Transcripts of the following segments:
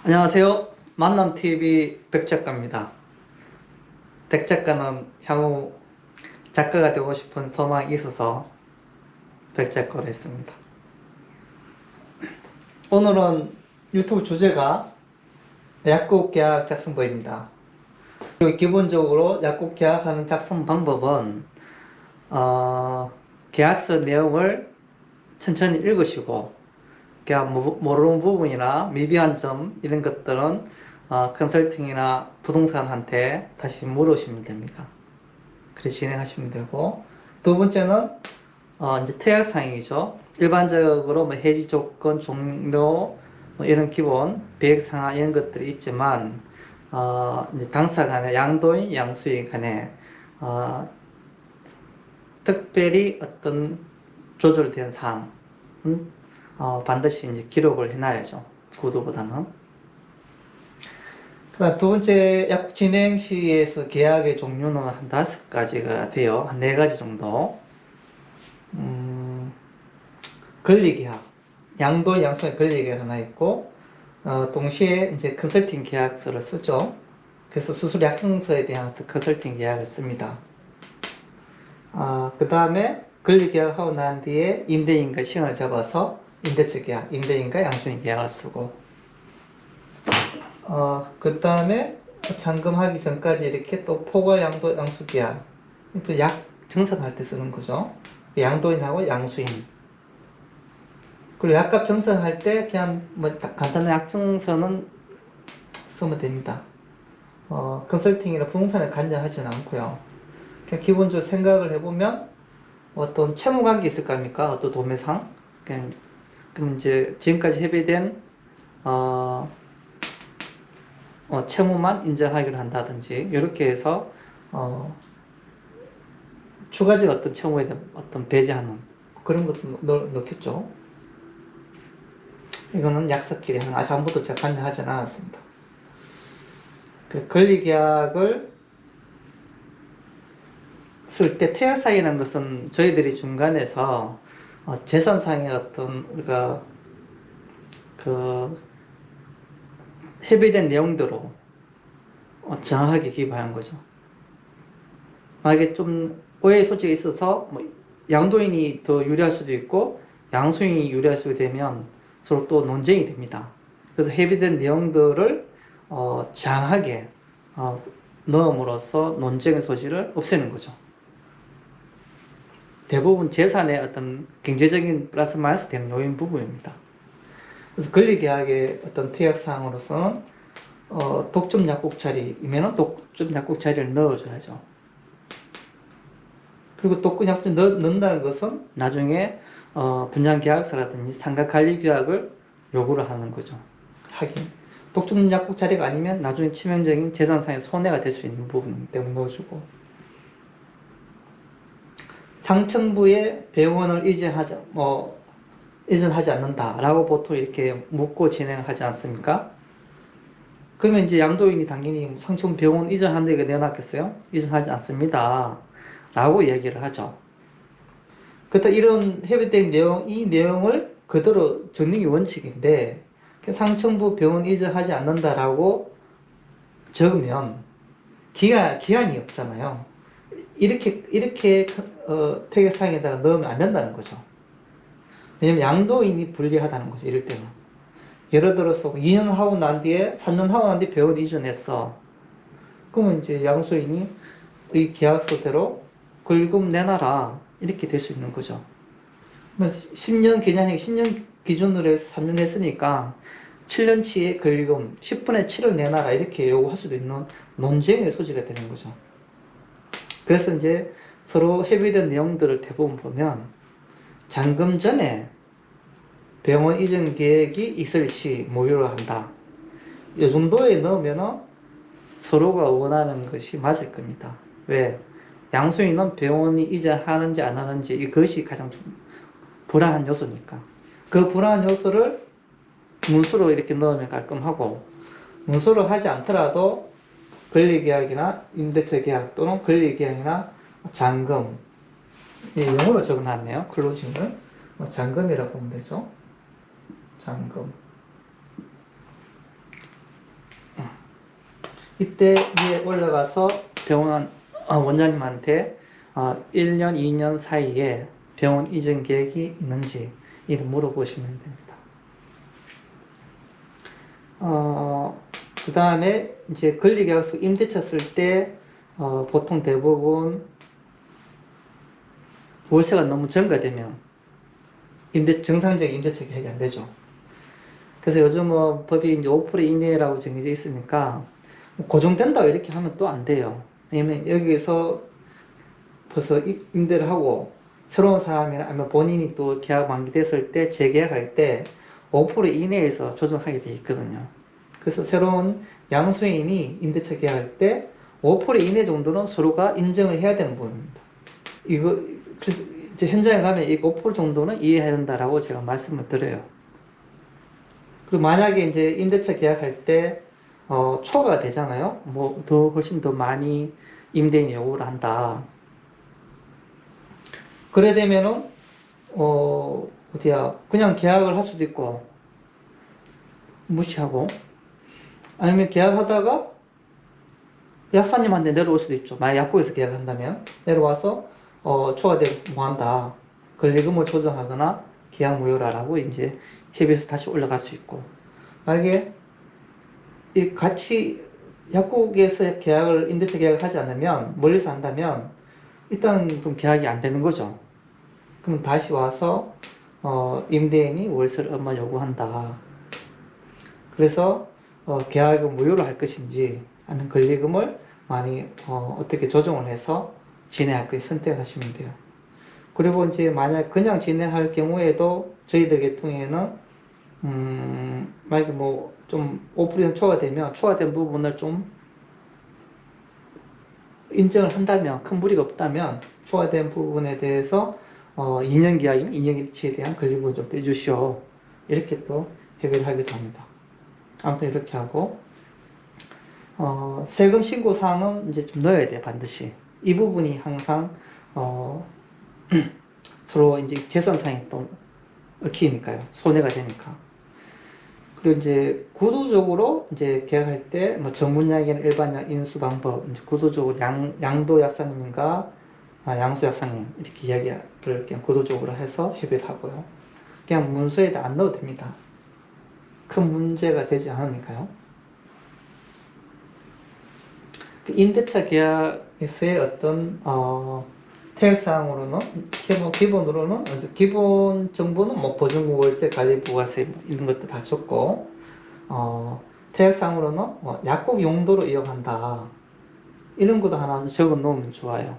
안녕하세요. 만남TV 백작가입니다. 백작가는 향후 작가가 되고 싶은 소망이 있어서 백작가를 했습니다. 오늘은 유튜브 주제가 약국계약 작성법입니다. 그리고 기본적으로 약국계약하는 작성 방법은 계약서 내용을 천천히 읽으시고 계약 모르는 부분이나 미비한 점 이런 것들은 컨설팅이나 부동산한테 다시 물으시면 됩니다. 그렇게 진행하시면 되고, 두 번째는 이제 특약사항이죠. 일반적으로 뭐 해지 조건, 종료 뭐 이런 기본 계획 상황 이런 것들이 있지만 이제 당사 간에 양도인, 양수인 간에 특별히 어떤 조절된 사항은 반드시 이제 기록을 해놔야죠. 구두보다는. 그다음 두 번째, 약국 진행 시에서 계약의 종류는 한 5가지가 돼요. 한 4가지 정도. 권리계약, 양도 양수의 권리계약 하나 있고, 동시에 이제 컨설팅 계약서를 쓰죠. 그래서 수술 약정서에 대한 컨설팅 계약을 씁니다. 그 다음에 권리계약하고 난 뒤에 임대인과 시간을 잡아서 임대차 계약, 임대인과 양수인 계약을 쓰고, 그 다음에 잔금하기 전까지 이렇게 또 포괄 양도 양수 계약, 약 정산할 때 쓰는 거죠. 양도인하고 양수인. 그리고 약값 정산할 때 그냥 뭐 간단한 약정서는 쓰면 됩니다. 컨설팅이나 부동산에 관여하지는 않고요. 그냥 기본적으로 생각을 해보면 어떤 채무관계 있을 거 아닙니까? 어떤 도매상. 그럼 이제 지금까지 협의된 채무만 인정하기로 한다든지 이렇게 해서 추가적 어떤 채무에 대한 어떤 배제하는 그런 것도 넣겠죠. 이거는 약속끼리 하는 아직부터 제가 관여하지는 않았습니다. 권리계약을 쓸 때 태약사항이라는 것은 저희들이 중간에서 재산상의 어떤 우리가 그 협의된 내용대로 정확하게 기입하는 거죠. 만약에 좀 오해 소지가 있어서 뭐 양도인이 더 유리할 수도 있고 양수인이 유리할 수도 되면 서로 또 논쟁이 됩니다. 그래서 협의된 내용들을 장하게 넣음으로써 논쟁의 소지를 없애는 거죠. 대부분 재산의 어떤 경제적인 플러스 마이너스 되는 요인 부분입니다. 그래서 권리계약의 어떤 특약사항으로서는 독점 약국 자리이면 독점 약국 자리를 넣어줘야죠. 그리고 독점 약국 넣는다는 것은 나중에 분양계약서라든지 상가관리계약을 요구를 하는 거죠. 하긴 독점 약국 자리가 아니면 나중에 치명적인 재산상의 손해가 될 수 있는 부분 때문에 넣어주고, 상층부에 병원을 이전하지 않는다라고 보통 이렇게 묻고 진행하지 않습니까? 그러면 이제 양도인이 당연히 상층 병원 이전하는 데 내놨겠어요? 이전하지 않습니다. 라고 얘기를 하죠. 그때 이런 협의된 이 내용을 그대로 적는 게 원칙인데, 상층부 병원 이전하지 않는다라고 적으면 기한이 없잖아요. 이렇게 퇴계사항에다가 넣으면 안 된다는 거죠. 왜냐면 양도인이 불리하다는 거죠. 이럴 때는. 예를 들어서 2년 하고 난 뒤에 3년 하고 난 뒤에 병원 이전했어. 그러면 이제 양수인이 이 계약서대로 권리금 내놔라 이렇게 될 수 있는 거죠. 10년 개념이 10년 기준으로 해서 3년 했으니까 7년치의 권리금 10분의 7을 내놔라 이렇게 요구할 수도 있는 논쟁의 소지가 되는 거죠. 그래서 이제 서로 협의된 내용들을 대부분 보면 잔금 전에 병원 이전 계획이 있을 시 모유를 한다. 이 정도에 넣으면 서로가 원하는 것이 맞을 겁니다. 왜? 양수인은 병원이 이전하는지 안 하는지 이것이 가장 불안한 요소니까. 그 불안한 요소를 문서로 이렇게 넣으면 깔끔하고, 문서로 하지 않더라도 권리계약이나 임대차 계약 또는 권리계약이나 잔금, 영어로 적어놨네요. 클로징을 잔금이라고 하면 되죠. 잔금. 이때 위에 올라가서 병원 원장님한테 1년, 2년 사이에 병원 이전 계획이 있는지 이를 물어보시면 됩니다. 그 다음에 이제 권리계약서 임대차 쓸 때 보통 대부분 월세가 너무 증가되면 정상적인 임대차 계획이 안 되죠. 그래서 요즘은 법이 이제 5% 이내라고 정해져 있으니까 고정된다고 이렇게 하면 또 안 돼요. 왜냐면 여기서 벌써 임대를 하고 새로운 사람이나 아니면 본인이 또 계약 만기됐을 때 재계약할 때 5% 이내에서 조정하게 돼 있거든요. 그래서 새로운 양수인이 임대차 계약할 때 5% 이내 정도는 서로가 인정을 해야 되는 부분입니다. 그래서 이제 현장에 가면 이 5% 정도는 이해해야 된다라고 제가 말씀을 드려요. 그리고 만약에 이제 임대차 계약할 때 초과가 되잖아요. 뭐 훨씬 더 많이 임대인이 요구를 한다. 그래 되면은 그냥 계약을 할 수도 있고 무시하고, 아니면 계약하다가 약사님한테 내려올 수도 있죠. 만약 약국에서 계약한다면 내려와서 초과되면 뭐 한다, 권리금을 조정하거나 계약 무효라라고 이제 협의해서 다시 올라갈 수 있고, 만약에 같이 약국에서 임대차 계약을 하지 않으면, 멀리서 한다면 일단 그럼 계약이 안 되는 거죠. 그럼 다시 와서 임대인이 월세를 얼마 요구한다. 그래서 계약을 무효로 할 것인지 아니면 권리금을 많이 어떻게 조정을 해서 진행할 것인지 선택하시면 돼요. 그리고 이제 만약 그냥 진행할 경우에도 저희들 계통에는 만약에 뭐 좀 5% 초과된 부분을 좀 인정을 한다면, 큰 무리가 없다면 초과된 부분에 대해서 2년 계약이면 2년 일치에 대한 권리금을 좀 빼주시오, 이렇게 또 협의를 하기도 합니다. 아무튼 이렇게 하고, 세금 신고 사항은 이제 좀 넣어야 돼요, 반드시. 이 부분이 항상 서로 이제 재산상에 또 얽히니까요, 손해가 되니까. 그리고 이제 구도적으로 이제 계약할 때 뭐 전문약이나 일반약 인수 방법, 이제 구도적으로 양도 약사님과 양수 약사님 이렇게 이야기를 그냥 구도적으로 해서 협의를 하고요. 그냥 문서에다 안 넣어도 됩니다. 큰 문제가 되지 않으니까요. 임대차 계약에서의 어떤 태액사항으로는 기본으로는 기본 정보는 뭐 보증금, 월세, 관리 부가세 뭐 이런 것도 다 적고, 태액사항으로는 약국 용도로 이용한다, 이런 것도 하나 적어 놓으면 좋아요.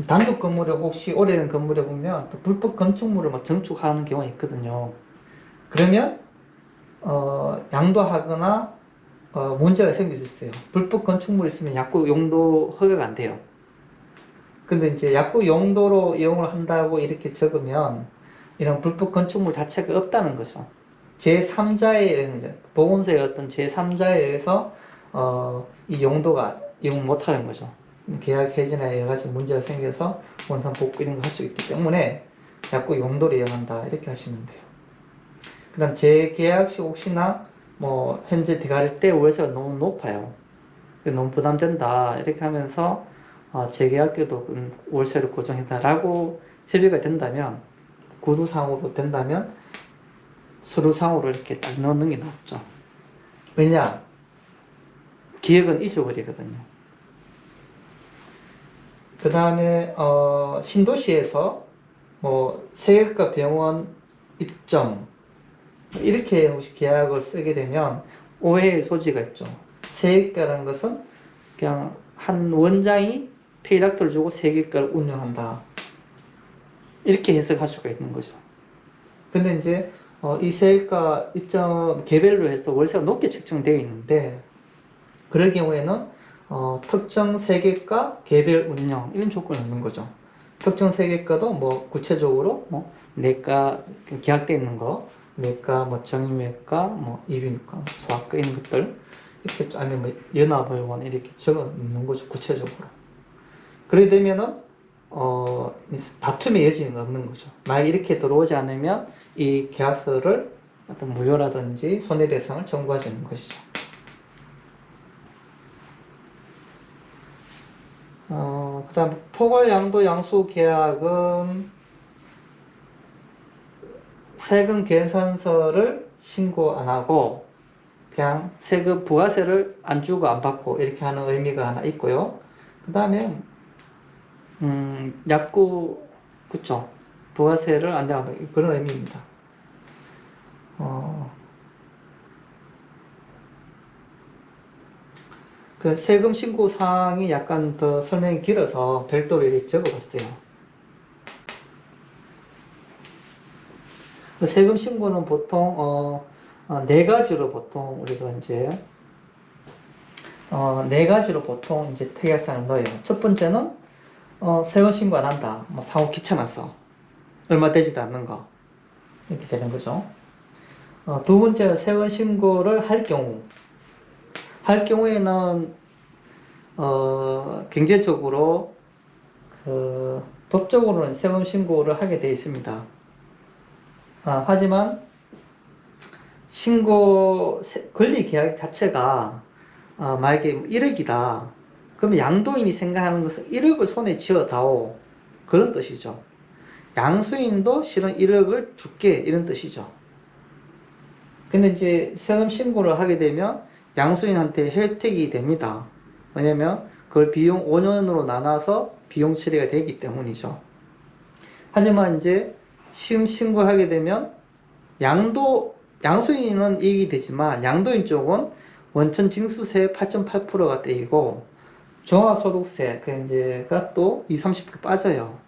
단독 건물에 혹시 오래된 건물에 보면 또 불법 건축물을 막 증축하는 경우가 있거든요. 그러면 양도하거나 문제가 생길 수 있어요. 불법 건축물이 있으면 약국 용도 허가가 안 돼요. 근데 이제 약국 용도로 이용을 한다고 이렇게 적으면 이런 불법 건축물 자체가 없다는 거죠. 제3자의 보건소의 어떤 제3자에 의해서 이 용도가 이용 못하는 거죠. 계약 해지나 여러 가지 문제가 생겨서 원상 복구 이런 거 할 수 있기 때문에 약국 용도로 이용한다, 이렇게 하시면 돼요. 그 다음 재계약 시 혹시나 뭐 현재 들어갈 때 월세가 너무 높아요, 너무 부담된다, 이렇게 하면서 재계약 때도 월세를 고정해달라고 협의가 된다면, 구두상으로 된다면 서류상으로 이렇게 딱 넣는 게 낫죠. 왜냐? 기획은 잊어버리거든요. 그 다음에 신도시에서 뭐 세액과 병원 입점 이렇게 혹시 계약을 쓰게 되면 오해의 소지가 있죠. 세액과라는 것은 그냥 한 원장이 페이닥터를 주고 세액과를 운영한다, 이렇게 해석할 수가 있는 거죠. 근데 이제 이 세액과 입점 개별로 해서 월세가 높게 책정되어 있는데, 그럴 경우에는 특정 세액과 개별 운영 이런 조건이 있는 거죠. 특정 세액과도 뭐 구체적으로 뭐 내과 계약되어 있는 거, 내과, 뭐 정형외과, 뭐 이비인후과, 소아과 이런 것들 이렇게, 아니면 뭐 연합의원 이렇게 적어 놓는 거죠, 구체적으로. 그렇게 되면은 다툼의 여지는 없는 거죠. 만약 이렇게 들어오지 않으면 이 계약서를 어떤 무효라든지 손해배상을 청구할 수 있는 것이죠. 그 다음 포괄 양도 양수 계약은 세금 계산서를 신고 안 하고 그냥 세금 부가세를 안 주고 안 받고 이렇게 하는 의미가 하나 있고요. 그 다음에 약구 그쵸, 부가세를 안 내고 그런 의미입니다. 그 세금 신고 사항이 약간 더 설명이 길어서 별도로 이렇게 적어봤어요. 그 세금 신고는 보통 네 가지로 보통 우리가 이제 네 가지로 보통 이제 특약사항을 넣어요. 첫 번째는 세금 신고 안 한다. 뭐 사고 귀찮아서 얼마 되지도 않는 거 이렇게 되는 거죠. 두 번째는 세금 신고를 할 경우에는 경제적으로 법적으로는 세금 신고를 하게 되어 있습니다. 하지만 신고 권리 계약 자체가 만약에 1억이다. 그러면 양도인이 생각하는 것은 1억을 손에 쥐어다오. 그런 뜻이죠. 양수인도 실은 1억을 줄게. 이런 뜻이죠. 근데 이제 세금 신고를 하게 되면 양수인한테 혜택이 됩니다. 왜냐면 그걸 비용 5년으로 나눠서 비용 처리가 되기 때문이죠. 하지만 이제 신고하게 되면 양수인은 이익이 되지만 양도인 쪽은 원천 징수세 8.8%가 떼이고 종합소득세가 또 20, 30% 빠져요.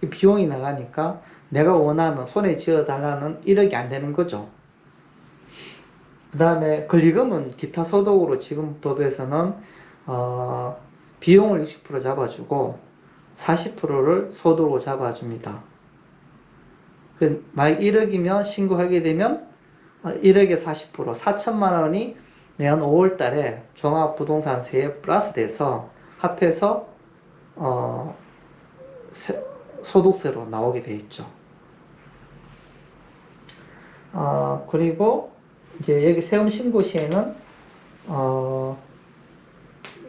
비용이 나가니까 내가 원하는 손에 쥐어달라는 1억이 안 되는 거죠. 그 다음에 권리금은 기타 소득으로 지금 법에서는 비용을 60% 잡아주고 40%를 소득으로 잡아줍니다. 만약 1억이면 신고하게 되면 1억에 40%, 4천만 원이 내년 5월 달에 종합부동산세에 플러스 돼서 합해서 소득세로 나오게 돼 있죠. 그리고 이제 여기 세금 신고 시에는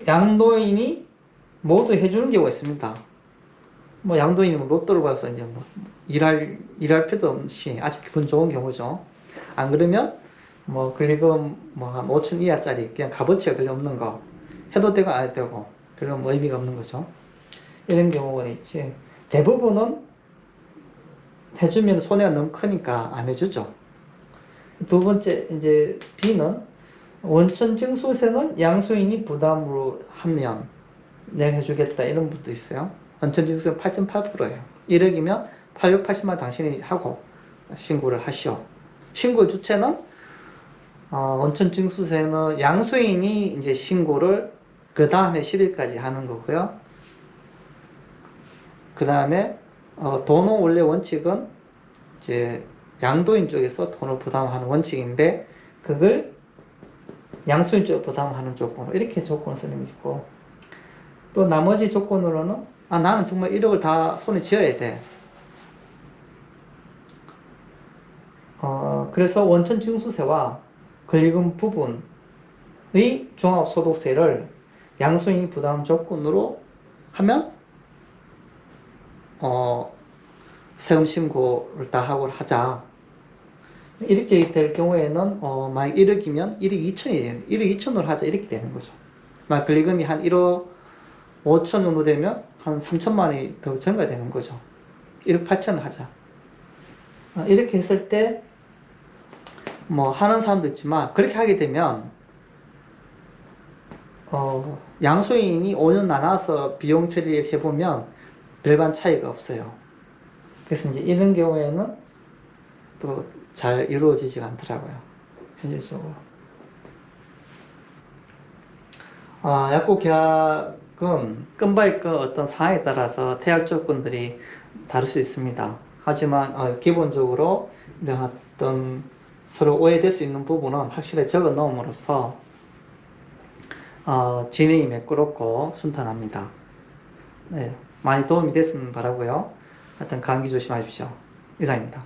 양도인이 모두 해주는 경우가 있습니다. 뭐 양도인이 로또를 봐서 이제 뭐 일할 필요도 없이 아주 기분 좋은 경우죠. 안 그러면 뭐 권리금 뭐 한 5천 이하짜리 그냥 값어치가 별로 없는 거 해도 되고 안 해도 되고 별로 뭐 의미가 없는 거죠. 이런 경우가 있지. 대부분은 해주면 손해가 너무 크니까 안 해주죠. 두 번째 이제 B는 원천 징수세는 양수인이 부담으로 하면 내가 해주겠다 이런 분도 있어요. 원천 징수세는 8.8%예요. 1억이면 880만 당신이 하고 신고를 하시오. 신고 주체는 원천 징수세는 양수인이 이제 신고를 그 다음에 10일까지 하는 거고요. 그 다음에 돈은 원래 원칙은 이제 양도인 쪽에서 돈을 부담하는 원칙인데 그걸 양수인 쪽 부담하는 조건으로 이렇게 조건을 쓰는 게 있고 또 나머지 조건으로는 나는 정말 1억을 다 손에 쥐어야 돼. 그래서 원천 징수세와 권리금 부분의 종합소득세를 양수인이 부담 조건으로 하면 세금 신고를 다 하고 하자. 이렇게 될 경우에는 만약 1억이면 1억 2천이 1억 2천으로 하자 이렇게 되는 거죠. 만약 권리금이 한 1억 5천 정도 되면 한 3천만 원이 더 증가되는 거죠. 1억 8천을 하자. 이렇게 했을 때 뭐 하는 사람도 있지만 그렇게 하게 되면 양수인이 5년 나눠서 비용 처리를 해보면 별반 차이가 없어요. 그래서 이제 이런 경우에는 또 잘 이루어지지가 않더라고요. 현실적으로. 약국 계약은 건바의 어떤 상황에 따라서 태약 조건들이 다를 수 있습니다. 하지만 기본적으로 이런 어떤 서로 오해될 수 있는 부분은 확실히 적어 놓음으로써 진행이 매끄럽고 순탄합니다. 네, 많이 도움이 됐으면 바라고요. 하여튼 감기 조심하십시오. 이상입니다.